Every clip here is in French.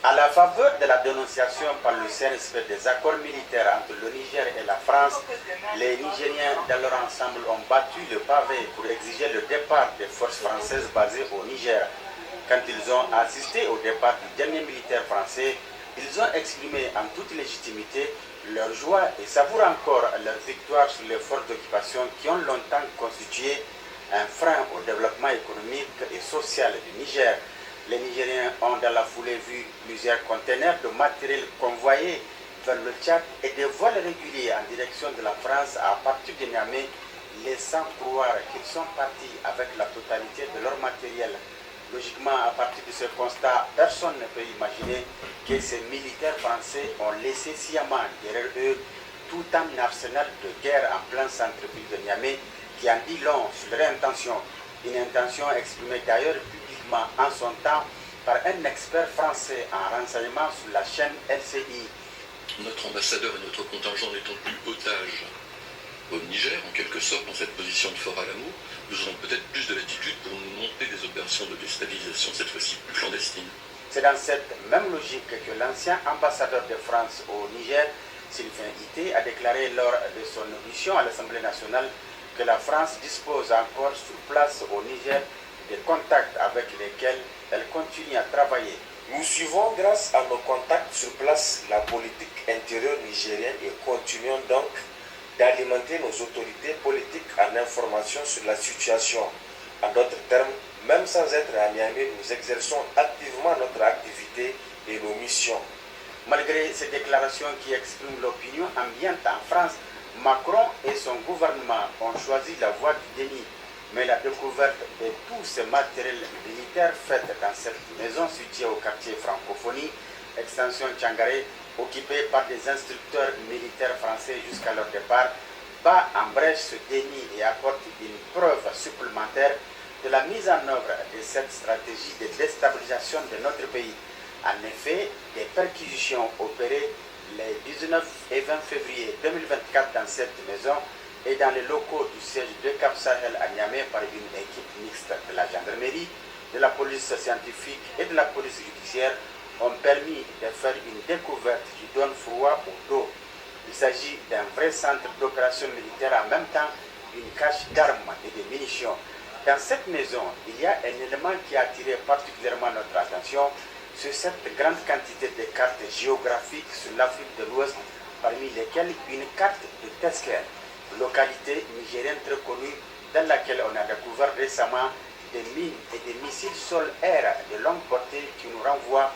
À la faveur de la dénonciation par le CNSP des accords militaires entre le Niger et la France, les Nigériens dans leur ensemble ont battu le pavé pour exiger le départ des forces françaises basées au Niger. Quand ils ont assisté au départ du dernier militaire français, ils ont exprimé en toute légitimité leur joie et savourent encore leur victoire sur les forces d'occupation qui ont longtemps constitué un frein au développement économique et social du Niger. Les Nigériens ont dans la foulée vu plusieurs conteneurs de matériel convoyés vers le Tchad et des vols réguliers en direction de la France à partir de Niamey, laissant croire qu'ils sont partis avec la totalité de leur matériel. Logiquement, à partir de ce constat, personne ne peut imaginer que ces militaires français ont laissé sciemment derrière eux tout un arsenal de guerre en plein centre-ville de Niamey qui en dit long sur leur intention. Une intention exprimée d'ailleurs publiquement en son temps par un expert français en renseignement sur la chaîne LCI. Notre ambassadeur et notre contingent n'étant plus otages au Niger, en quelque sorte, dans cette position de fort Alamo, nous aurons peut-être plus de latitude pour nous monter des opérations de déstabilisation, cette fois-ci plus clandestines. C'est dans cette même logique que l'ancien ambassadeur de France au Niger, Sylvain Ité, a déclaré lors de son audition à l'Assemblée nationale que la France dispose encore sur place au Niger des contacts avec lesquels elle continue à travailler. Nous suivons grâce à nos contacts sur place la politique intérieure nigérienne et continuons donc d'alimenter nos autorités politiques en information sur la situation. En d'autres termes, même sans être à Niamey, nous exerçons activement notre activité et nos missions. Malgré ces déclarations qui expriment l'opinion ambiante en France, Macron et son gouvernement ont choisi la voie du déni. Mais la découverte de tous ces matériels militaires faits dans cette maison située au quartier Francophonie, extension Tchangaré, occupée par des instructeurs militaires français jusqu'à leur départ, bat en brèche ce déni et apporte une preuve supplémentaire de la mise en œuvre de cette stratégie de déstabilisation de notre pays. En effet, des perquisitions opérées les 19 et 20 février 2024 dans cette maison et dans les locaux du siège de Cap Sahel à Niamey par une équipe mixte de la gendarmerie, de la police scientifique et de la police judiciaire ont permis de faire une découverte qui donne froid au dos. Il s'agit d'un vrai centre d'opération militaire en même temps une cache d'armes et de munitions. Dans cette maison, il y a un élément qui a attiré particulièrement notre attention, c'est cette grande quantité de cartes géographiques sur l'Afrique de l'Ouest, parmi lesquelles une carte de Tesker, localité nigérienne très connue dans laquelle on a découvert récemment des mines et des missiles sol-air de longue portée qui nous renvoient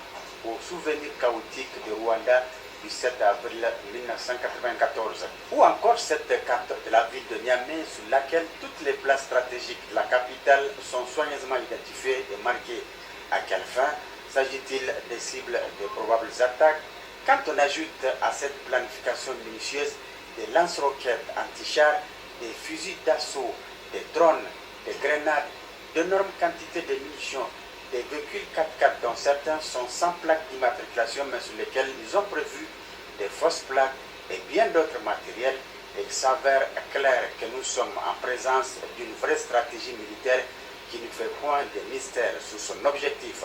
au souvenir chaotique de Rwanda du 7 avril 1994. Ou encore cette carte de la ville de Niamey sur laquelle toutes les places stratégiques de la capitale sont soigneusement identifiées et marquées. À quelle fin s'agit-il des cibles de probables attaques? Quand on ajoute à cette planification minutieuse des lance-roquettes anti-chars, des fusils d'assaut, des drones, des grenades, d'énormes quantités de munitions, des véhicules 4x4 dont certains sont sans plaque d'immatriculation mais sur lesquels ils ont prévu des fausses plaques et bien d'autres matériels, il s'avère clair que nous sommes en présence d'une vraie stratégie militaire qui ne fait point de mystère sur son objectif.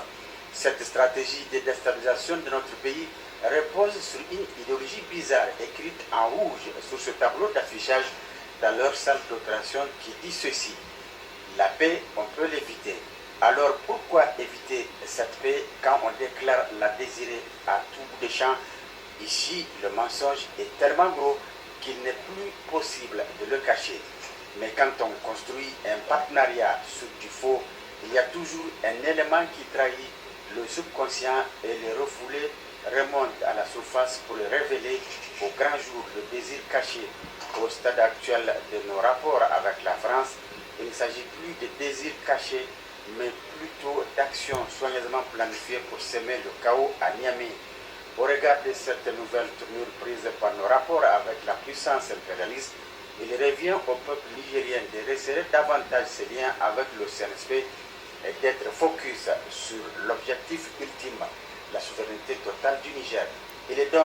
Cette stratégie de déstabilisation de notre pays repose sur une idéologie bizarre écrite en rouge sur ce tableau d'affichage dans leur salle d'opération qui dit ceci: la paix, on peut l'éviter. Alors pourquoi éviter cette paix quand on déclare la désirer à tout bout de champ? Ici, le mensonge est tellement gros qu'il n'est plus possible de le cacher. Mais quand on construit un partenariat sur du faux, il y a toujours un élément qui trahit le subconscient et les refoulés remontent à la surface pour le révéler au grand jour le désir caché. Au stade actuel de nos rapports avec la France, il ne s'agit plus de désirs cachés, mais plutôt d'actions soigneusement planifiées pour semer le chaos à Niamey. Au regard de cette nouvelle tournure prise par nos rapports avec la puissance impérialiste, il revient au peuple nigérien de resserrer davantage ses liens avec le CNSP et d'être focus sur l'objectif ultime, la souveraineté totale du Niger. Il est donc